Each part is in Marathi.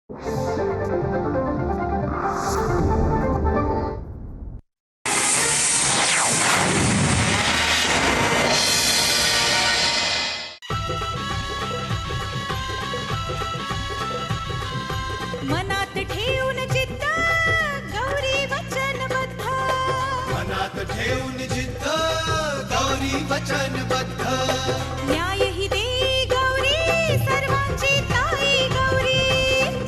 मनात ठेवून जिद्द गौरी वचनबद्ध, मनात ठेवून जिद्द गौरी वचनबद्ध, न्याय ही देई गौरी सर्वांची ताई गौरी,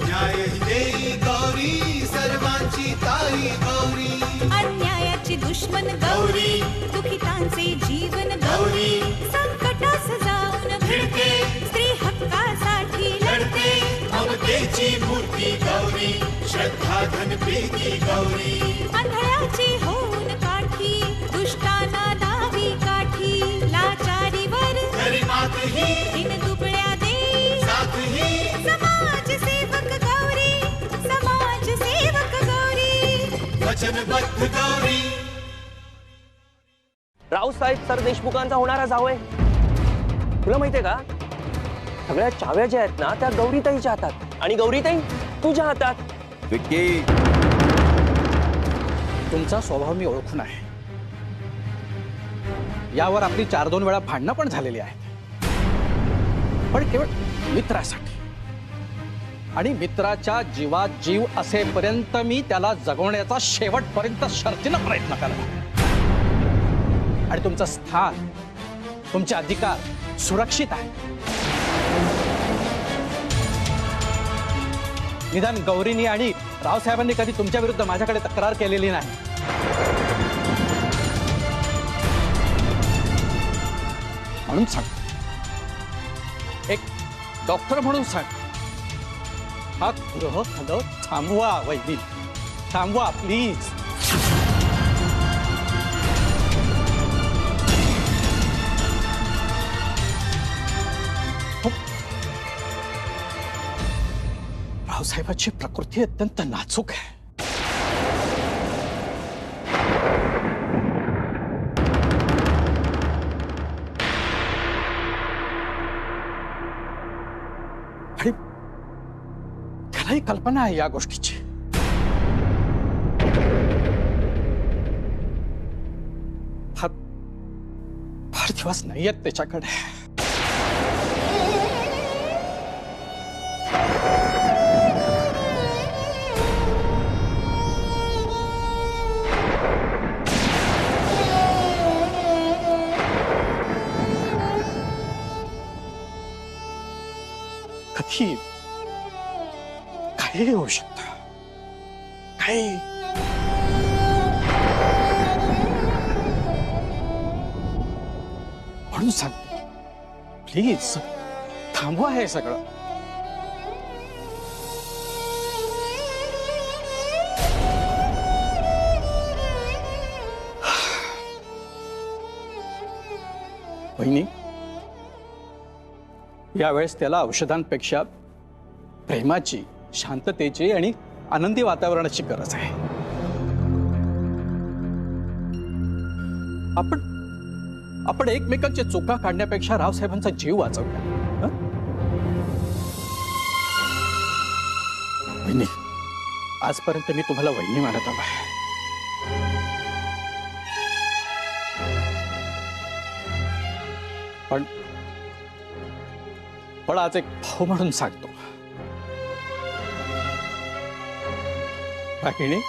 न्याय ही देई गौरी सर्वांची ताई गौरी, अन्यायाची दुश्मन गौरी, दुखितांचे जीवन गौरी, संकटास जाऊन भिडते स्त्री हक्कासाठी लढते, ममतेची मूर्ती गौरी, श्रद्धा धनप्रीती गौरी, आंधळ्याची होऊन काठी, दुष्टांना दावी काठी, लाचारीवर खरी मात ही दिन दुबळ्या देई साथ ही, समाज सेवक गौरी, समाज सेवक गौरी, वचनबद्ध गौरी. रावसाहेब सरदेशमुखांचा होणारा जावई. तुला माहितीये का, सगळ्या चाव्या ज्या आहेत ना त्या गौरीताईच्या हातात, आणि गौरीताई तुझ्या हातात. विक्की, तुमचा स्वभाव मी ओळखून आहे. यावर आपली 4-2 वेळा भांडणं पण झालेली आहेत, पण केवळ मित्रासाठी. आणि मित्राच्या जीवात जीव असेपर्यंत मी त्याला जगवण्याचा शेवटपर्यंत शर्तीनं प्रयत्न करणार. आणि तुमचं स्थान, तुमचे अधिकार सुरक्षित आहे. निदान गौरीनी आणि रावसाहेबांनी कधी तुमच्या विरुद्ध माझ्याकडे तक्रार केलेली नाही. म्हणून सांग, एक डॉक्टर म्हणून सांग, हा गृहकलह थांबवा वैदी, थांबवा प्लीज. रावसाहेबाची प्रकृती अत्यंत नाजूक आहे. आणि त्यालाही कल्पना आहे या गोष्टीची. फार दिवस नाही आहेत त्याच्याकडे. कधी काही होऊ शकतं, काही. म्हणून सांगतो, प्लीज थांबवा हे सगळं. वहिनी, यावेळेस त्याला औषधांपेक्षा प्रेमाची, शांततेची आणि आनंदी वातावरणाची गरज आहे. आपण एकमेकांच्या चुका काढण्यापेक्षा रावसाहेबांचा जीव वाचवूया. वहिनी, आजपर्यंत मी तुम्हाला वहिनी मानत आलो आहे. पण आज एक भाऊ म्हणून सांगतो, वाहिनी,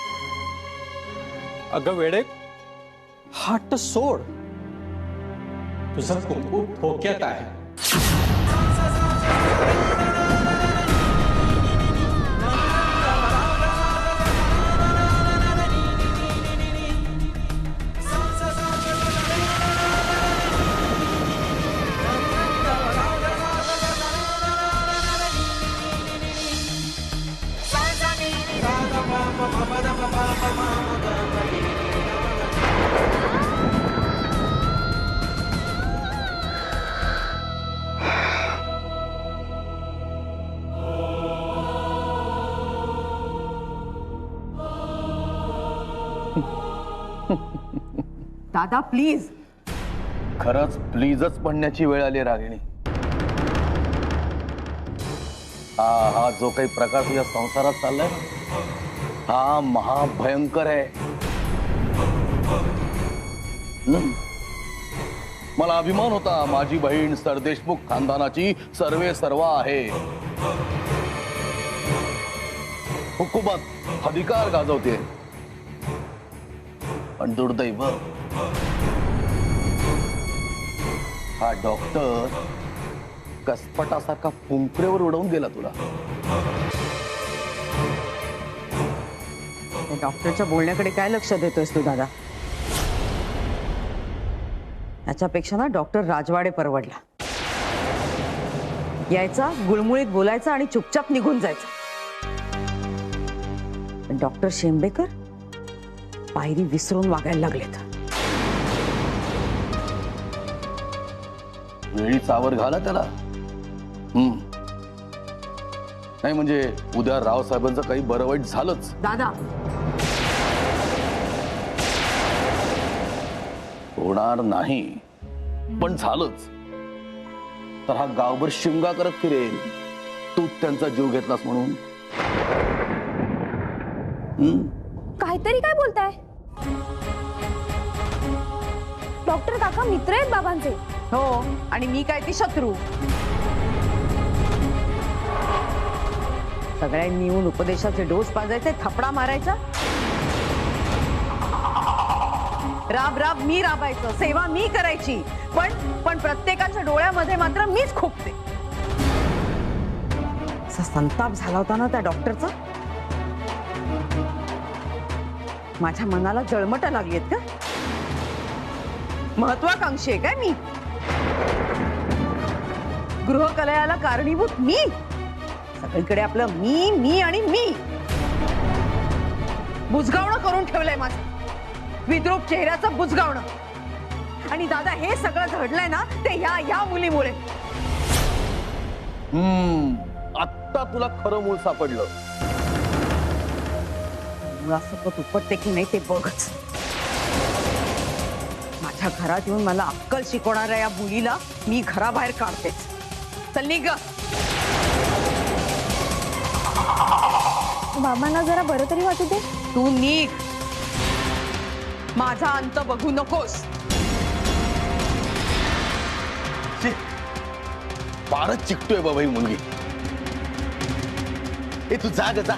अगं वेडे, हट्ट सोड. तुझं कुंकू ठोक्यात आहे. दादा प्लीज. खरंच प्लीजच म्हणण्याची वेळ आली रागिणी. हा जो काही प्रकार तुझ्या संसारात चाललाय ना, हा महाभयंकर आहे. हम्म. मला अभिमान होता माझी बहीण सरदेशमुख खानदानाची सर्वे सर्वा आहे, हुकुमात अधिकार गाजवते. पण दुर्दैव, हा डॉक्टर कसपटासारखा फुंकरेवर उडवून गेला तुला. त्या डॉक्टरच्या बोलण्याकडे काय लक्ष देतोयस तू दादा? याच्यापेक्षा ना डॉक्टर राजवाडे परवडला. यायचा, गुळमुळीत बोलायचा आणि चुपचाप निघून जायचा. पण डॉक्टर शेंबेकर पायरी विसरून वागायला लागलेत. वेळी चावर घाला त्याला. नाही म्हणजे उद्या रावसाहेबांचं काही बरं वाईट झालंच. दादा, होणार नाही, पण झालंच तर हा गावभर शिमगा करत फिरेल तू त्यांचा जीव घेतलास म्हणून. काहीतरी काय बोलताय? डॉक्टर काका मित्र आहेत बाबांचे. हो, आणि मी काय ती शत्रू? सगळ्यांनी येऊन उपदेशाचे डोस पाजायचे, थपडा मारायचा. राब राब मी राबायचं, सेवा मी करायची, पण प्रत्येकाच्या डोळ्यामध्ये मात्र मीच खोपते. असा संताप झाला होता ना त्या डॉक्टरचा. माझ्या मनाला जळमट लागलीत का? महत्वाकांक्षी आहे काय मी? गृहकलयाला कारणीभूत मी? सगळीकडे आपलं मी मी आणि मी. बुजगावणं करून ठेवलंय माझं, विद्रूप चेहऱ्याचं बुजगावणं. आणि दादा, हे सगळं घडलंय ना ते या मुलीमुळे. आत्ता तुला खरं मूळ सापडलं. मुळासकट उपटते की नाही ते बघच. माझ्या घरात येऊन मला अक्कल शिकवणाऱ्या या मुलीला मी घराबाहेर काढतेच. चल निघ. बाबांना जरा बरं तरी वाटू दे. तू निघ, माझा अंत बघू नकोस. फारच चिकटोय बाबा ही मुलगी. ए तू जा ग, जा,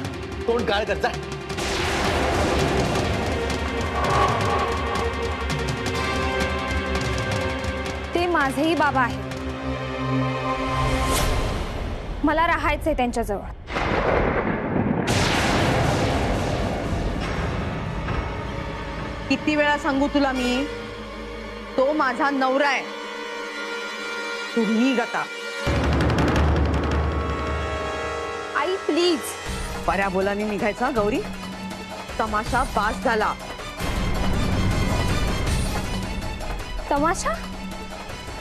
तोंड काय कर, जा. ते माझेही बाबा आहेत. मला राहायचंय त्यांच्याजवळ. किती वेळा सांगू तुला मी? तो माझा नवरा आहे. तू निघ आता. आई प्लीज. बऱ्या बोलाने निघायचा गौरी. तमाशा पास झाला. तमाशा?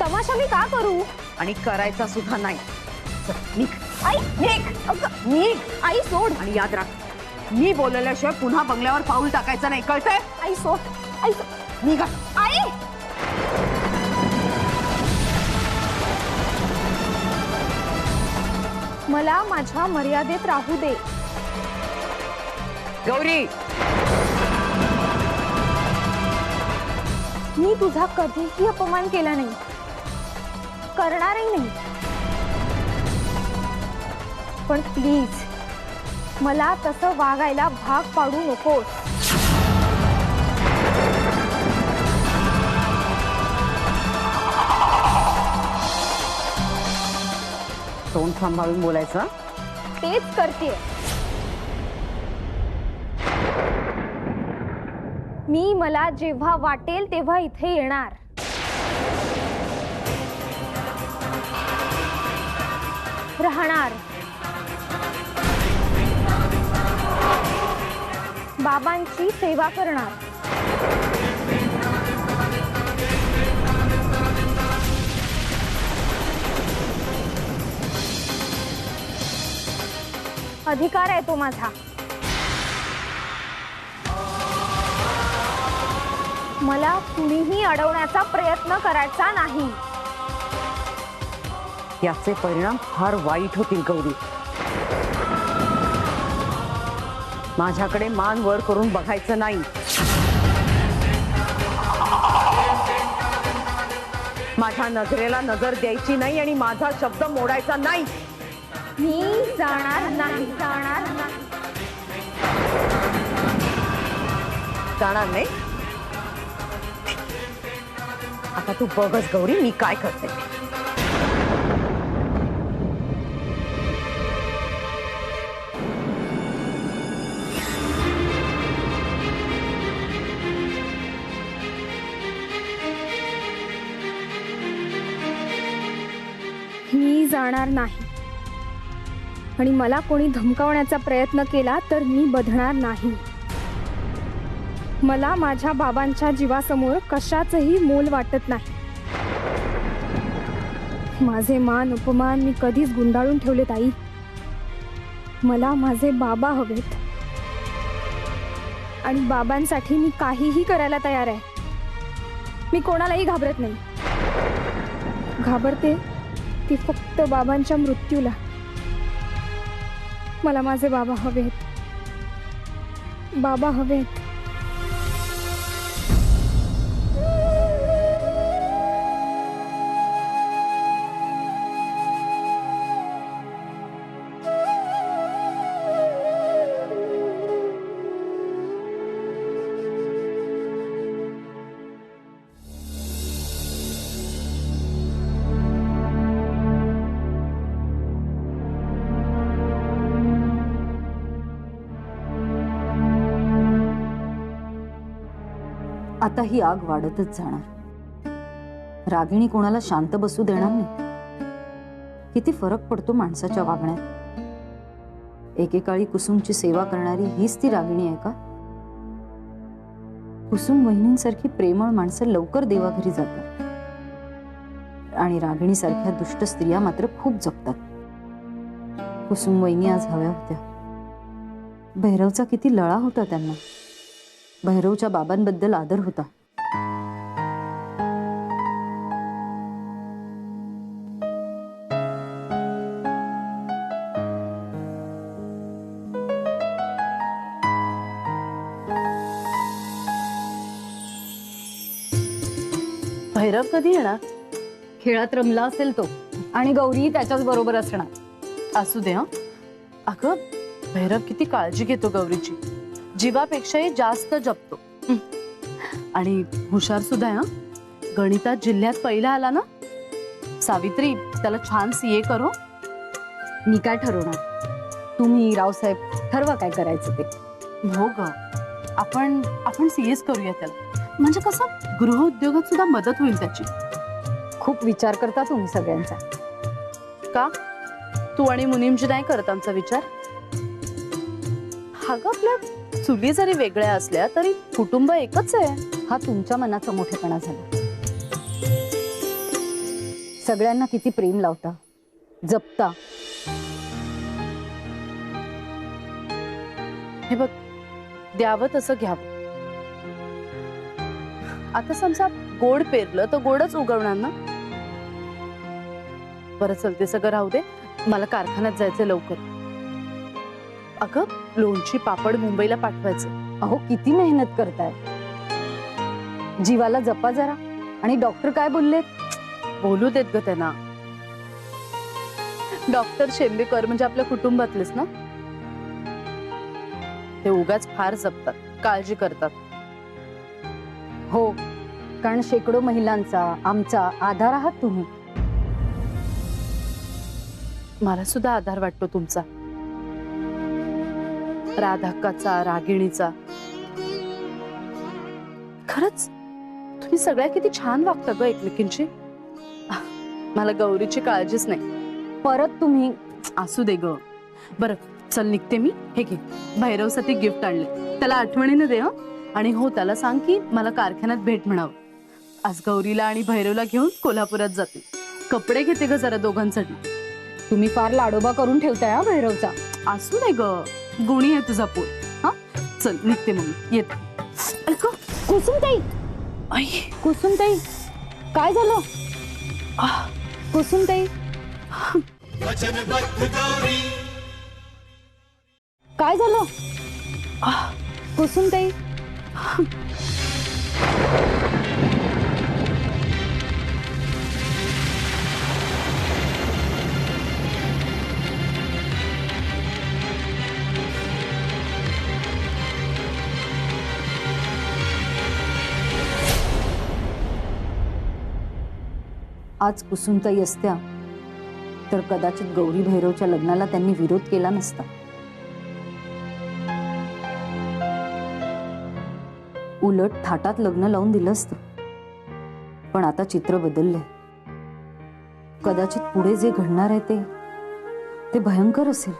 तमाशा मी का करू? आणि करायचा सुद्धा नाही. चल, निघ. आई निघ. निघ. आई सोड. आणि याद राख, मी बोलल्याशिवाय पुन्हा बंगल्यावर पाऊल टाकायचं नाही, कळतंय? आई सोड. आई सोड. निघा. आई मला माझ्या मर्यादेत राहू दे. गौरी, मी तुझा कधीही अपमान केला नाही, करणारही नाही. पण प्लीज मला तसं वागायला भाग पाडू नकोस. तोंड सांभाळून बोलायचं. तेच करतेय मी. मला जेव्हा वाटेल तेव्हा इथे येणार. राहणार. बाबांची सेवा करणार. अधिकार आहे तो माझा. मला कुणीही अडवण्याचा प्रयत्न करायचा नाही. याचे परिणाम फार वाईट होतील गौरी. माझ्याकडे मान वर करून बघायचं नाही. माझ्या नजरेला नजर द्यायची नाही आणि माझा शब्द मोडायचा नाही. मी जाणार नाही, जाणार नाही. जाणार नाही. आता तू बघच गौरी मी काय करते. मी जाणार नाही आणि मला कोणी धमकावण्याचा प्रयत्न केला तर मी बधणार नाही. मला माझ्या बाबांच्या जीवासमोर कशाचंही मोल वाटत नाही. माझे मान अपमान मी कधीच गुंडाळून ठेवलेत आई. मला माझे बाबा हवेत आणि बाबांसाठी मी काहीही करायला तयार आहे. मी कोणालाही घाबरत नाही. घाबरते ती फक्त बाबांच्या मृत्यूला. मला माझे बाबा हवेत, बाबा हवेत. आता ही आग वाढतच जाणार. रागिणी कोणाला शांत बसू देणार नाही. किती फरक पडतो माणसाच्या वागण्यात. एकेकाळी कुसुमची सेवा करणारी हीच ती रागिणी आहे का? कुसुम वहिनींसारखी प्रेमळ माणसं लवकर देवाघरी जातात आणि रागिणी सारख्या दुष्ट स्त्रिया मात्र खूप जपतात. कुसुम वहिनी आज हव्या होत्या. भैरवचा किती लळा होता त्यांना. भैरवच्या बाबांबद्दल आदर होता. भैरव कधी येणार? खेळात रमला असेल तो आणि गौरी त्याच्याच बरोबर असणार. असू दे. हं अगं भैरव किती काळजी घेतो गौरीची. जीवापेक्षाही जास्त जपतो. आणि हुशार सुद्धा आहे. हं गणितात जिल्ह्यात पहिला आला ना. सावित्री त्याला छान सीए करो. मी काय ठरवणार? तुम्ही रावसाहेब ठरवा काय करायचं ते. हो ग आपण सीएस करूया त्याला. म्हणजे कसं गृहउद्योगात सुद्धा मदत होईल त्याची. खूप विचार करता तुम्ही सगळ्यांचा. का तू आणि मुनीमजी नाही करत आमचा विचार? हा ग आपल्या चुली जरी वेगळ्या असल्या तरी कुटुंब एकच आहे. हा तुमच्या मनाचा मोठेपणा झाला. सगळ्यांना किती प्रेम लावता, जपता. हे बघ द्यावं तसं घ्यावं. आता समजा गोड पेरलं तर गोडच उगवणार ना. बरं चलते सगळं राहू दे. मला कारखान्यात जायचं लवकर. अगं लोणची पापड मुंबईला पाठवायचं. अहो किती मेहनत करताय. जीवाला जपा जरा. आणि डॉक्टर काय बोलले? बोलू देत ग त्यांना. डॉक्टर शेंबेकर म्हणजे आपल्या कुटुंबातलेच ना. ते उगाच फार जपतात, काळजी करतात. हो कारण शेकडो महिलांचा आमचा आधार आहात तुम्ही. मला सुद्धा आधार वाटतो तुमचा. राधाकाचा, रागिणीचा. खरंच तुम्ही सगळ्या किती छान वागता ग एकमेकींची. मला गौरीची काळजीच नाही. परत तुम्ही. असू दे ग. बरं चल निघते मी. हे घे भैरवसाठी गिफ्ट आणले. त्याला आठवणीने दे. आणि हो त्याला सांग की मला कारखान्यात भेट म्हणावं. आज गौरीला आणि भैरवला घेऊन कोल्हापुरात जाते. कपडे घेते ग जरा दोघांसाठी. तुम्ही फार लाडोबा करून ठेवताय हा भैरवचा. असू दे ग. गुणी आहे तुझा पोर. हा चल निघते मग. येते. ऐक कुसुमताई. आई कुसुमताई काय झालं? कुसुमताई वचनबद्ध गौरी काय झालं? कुसुमताई, आज कुसुमताई असत्या तर कदाचित गौरी भैरवच्या लग्नाला त्यांनी विरोध केला नसता. उलट थाटात लग्न लावून दिलं असतं. पण आता चित्र बदललंय. कदाचित पुढे जे घडणार आहे ते भयंकर असेल.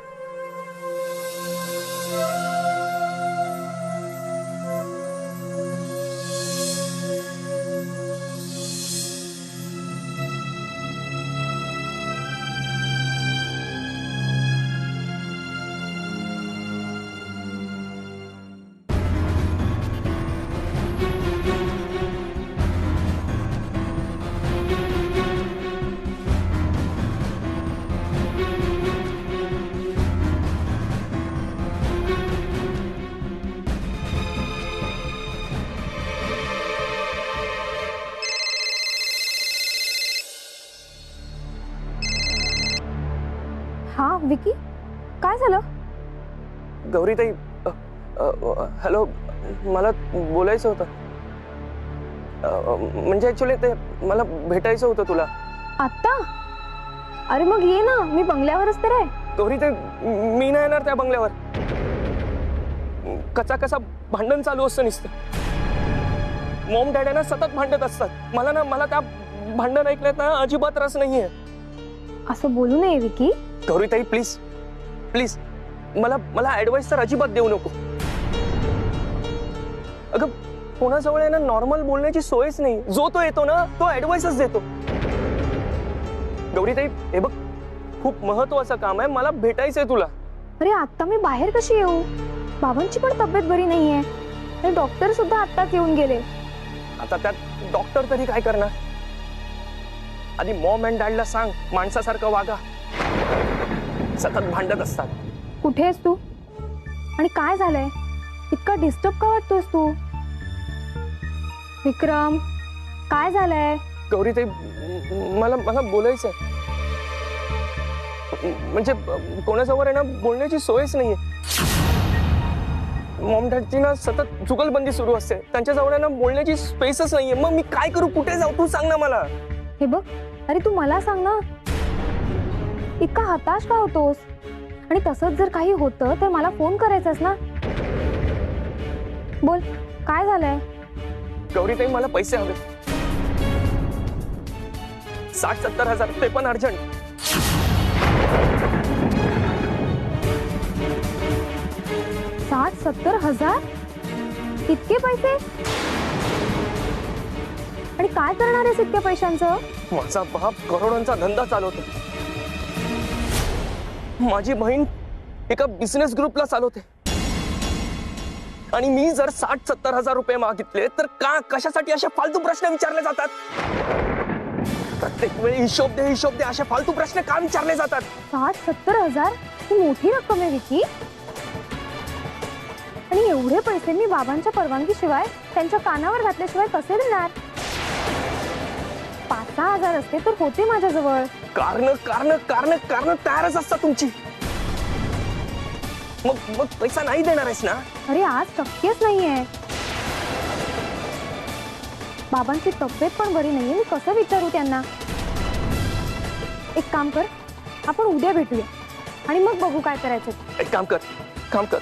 हा विकी, काय झालं? गौरीताई, हॅलो, मला बोलायचं होतं. म्हणजे ऍक्च्युली ते मला भेटायचं होतं तुला. आत्ता? अरे मग ये ना, मी बंगल्यावरच तर आहे. गौरीताई, मी नाही येणार त्या बंगल्यावर. कसा भांडण चालू असतं नुसतं. मॉम डॅडॅना सतत भांडत असतात. मला त्या भांडण ऐकण्यात ना अजिबात रस नाहीये. असं बोलू नये विकी. गौरीताई, प्लीज प्लीज, मला ऍडवाइस तर अजिबात देऊ नको. अगं, कोणाजवळ आहे ना नॉर्मल बोलण्याची सोयच नाही. जो तो येतो ना तो ऍडवाइसच देतो. गौरीताई, हे बघ, खूप महत्वाचं काम आहे. मला भेटायचंय तुला. अरे आता मी बाहेर कशी येऊ? बाबांची पण तब्येत बरी नाहीये. आणि डॉक्टर सुद्धा आत्ताच येऊन गेले. आता त्यात डॉक्टर तरी काय करणार? आधी मॉम अँड डॅडला सांग, माणसासारखं वागा. सतत भांडत असतात. कुठे आहेस तू? आणि काय झालंय? इतका डिस्टर्ब का वाटतोस तू? विक्रम, काय झालंय? गौरीताई, मला बोलायचंय. म्हणजे कोणाजवळ आहे ना बोलण्याची सोयच नाहीये. मॉम डॅडची ना सतत जुगलबंदी सुरू असते. त्यांच्याजवळ ना बोलण्याची स्पेसच नाहीये. मग मी काय करू? कुठे जाऊ? तू सांग ना मला. हे बघ, अरे तू मला सांग ना, इतका हताश का होतोस? आणि तसंच जर काही होतं तर मला फोन करायचास ना. बोल, काय झालंय? गौरीताई, मला पैसे हवे. 60-70 हजार, ते पण अर्जंट. $60-70,000? इतके पैसे? आणि काय करणार आहेस इतक्या पैशांचं? माझा बाप करोडांचा धंदा चालवतो. माझी बहीण एका बिझनेस ग्रुपला चालवते. आणि मी जर 60-70 हजार रुपये मागितले तर का, कशासाठी असे फालतू प्रश्न विचारले जातात? प्रत्येक वेळी हिशोब दे असे फालतू प्रश्न का विचारले जातात? 60-70 हजार ही मोठी रक्कम आहे विकी. आणि एवढे पैसे मी बाबांच्या परवानगीशिवाय, त्यांच्या कानावर घातल्याशिवाय कसे देणार? 5-6 हजार असते तर होते माझ्याजवळ. कारण तयारच असतात तुमची. मग पैसा नाही देणार आहेस ना? अरे आज शक्यच नाहीये. बाबांची तब्येत पण बरी नाहीये. मी कसं विचारू त्यांना? एक काम कर, आपण उद्या भेटूया आणि मग बघू काय करायचं. एक काम कर,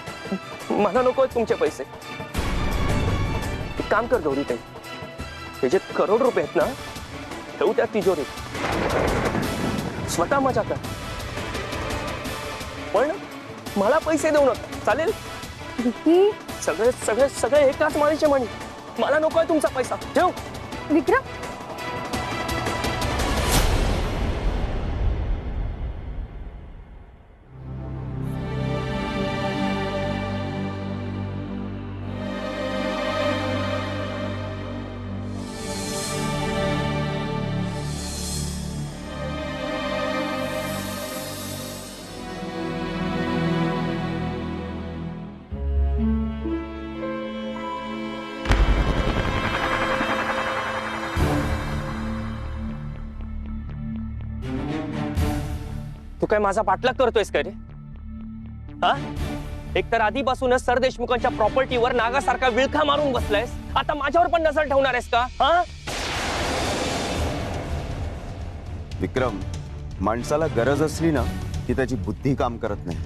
मला नकोय तुमचे पैसे. एक काम कर गौरीताई, हे जे करोड रुपये आहेत ना, ठेवू त्या तिजोरीत. स्वतः मजा कर, पण मला पैसे देऊ नका, चालेल? विकी, सगळे एकाच माळीचे मणी. मला नकोय तुमचा पैसा. ठेव. विक्रम, काय माझा पाठलाग करतोयस का रे? हा, एकतर आधीपासूनच सर देशमुखांच्या प्रॉपर्टीवर नागासारखा विळखा मारून बसलायस, आता माझ्यावर पण नजर ठेवणार आहेस का? हा, विक्रम, माणसाला गरज असली ना की त्याची बुद्धी काम करत नाही.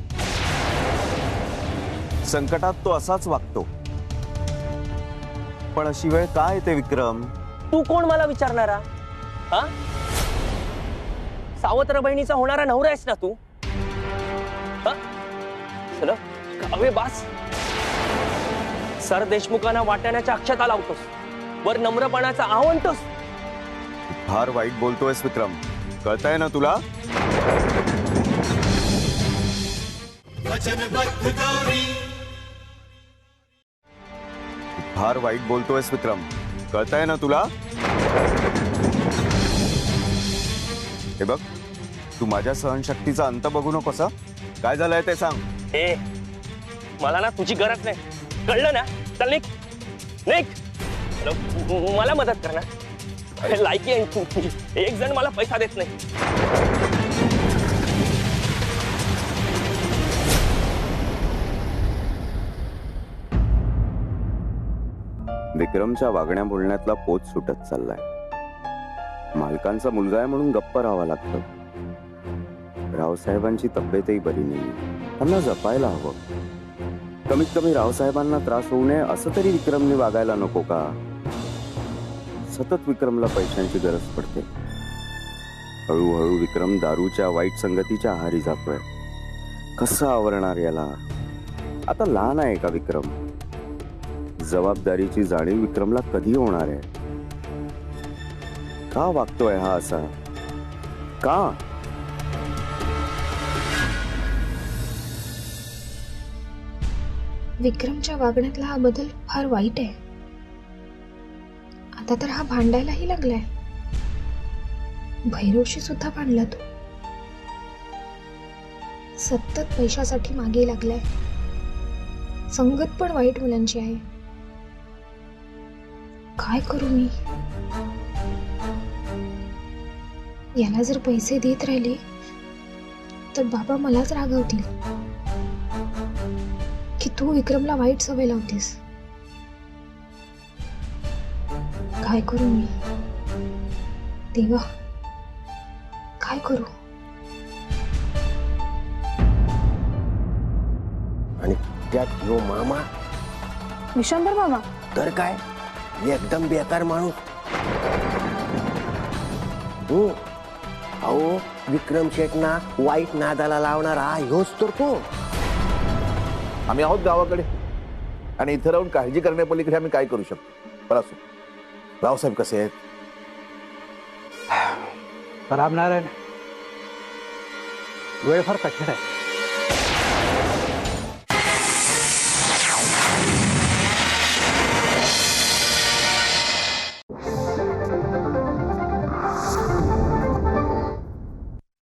संकटात तो असाच वागतो. पण अशी वेळ काय येते विक्रम? तू कोण मला विचारणारा? हा, सावत्र बहिणीचा होणारा नवरा आहेस ना तू? हा? चला, कावे बास. सर देशमुखांना वाटण्याच्या अक्षता लावतोस, वर नम्रपणाचा आवंतोस. फार वाईट बोलतोयस विक्रम, कळतंय ना तुला? वचनबद्ध गौरी फार वाईट बोलतोयस विक्रम, कळतंय ना तुला? हे बघ, तू माझ्या सहनशक्तीचा अंत बघू नकोस. हं? काय झालंय ते सांग. ए, मला ना तुझी गरज नाही, कळलं ना? चल निघ, निघ. मला मदत कर ना. लायकी आहे तुझी. एक जण मला पैसा देत नाही. विक्रमच्या वागण्या बोलण्यातला पोत सुटत चाललाय. मालकांचा मुलगा आहे म्हणून गप्प राहावं लागतं. रावसाहेबांची तब्येतही बरी नाही, त्यांना जपायला हवं. कमीत कमी रावसाहेबांना त्रास होऊ नये असं तरी विक्रमने वागायला नको का? सतत विक्रमला पैशांची गरज पडते. हळूहळू विक्रम दारूच्या वाईट संगतीच्या आहारी जातोय. कसं आवरणार याला? आता लहान आहे का विक्रम? जबाबदारीची जाणीव विक्रमला कधी होणार आहे? का वागतोय हा असा? का? विक्रमच्या वागण्यातला हा बदल फार वाईट आहे. आता तर हा भांडायलाही लागलाय. भैरवशी सुद्धा भांडला तो. सतत पैशासाठी मागे लागलाय. संगत पण वाईट मुलांची आहे. काय करू मी? याला जर पैसे देत राहिले तर बाबा मलाच रागवतील की तू विक्रमला वाईट सवय लावतेस. काय करू मी? देवा, काय करू? आणि त्यात यो मामा विश्वंभर मामा. तर काय, एकदम बेकार माणूस. अहो, विक्रम शेटना वाईट नादाला लावणारा ह्योच तर तो. आम्ही आहोत गावाकडे, आणि इथे राहून काळजी करण्यापलीकडे आम्ही काय करू शकतो? पण असो, रावसाहेब कसे आहेत? रामनारायण, वेळ फार कठीण आहे.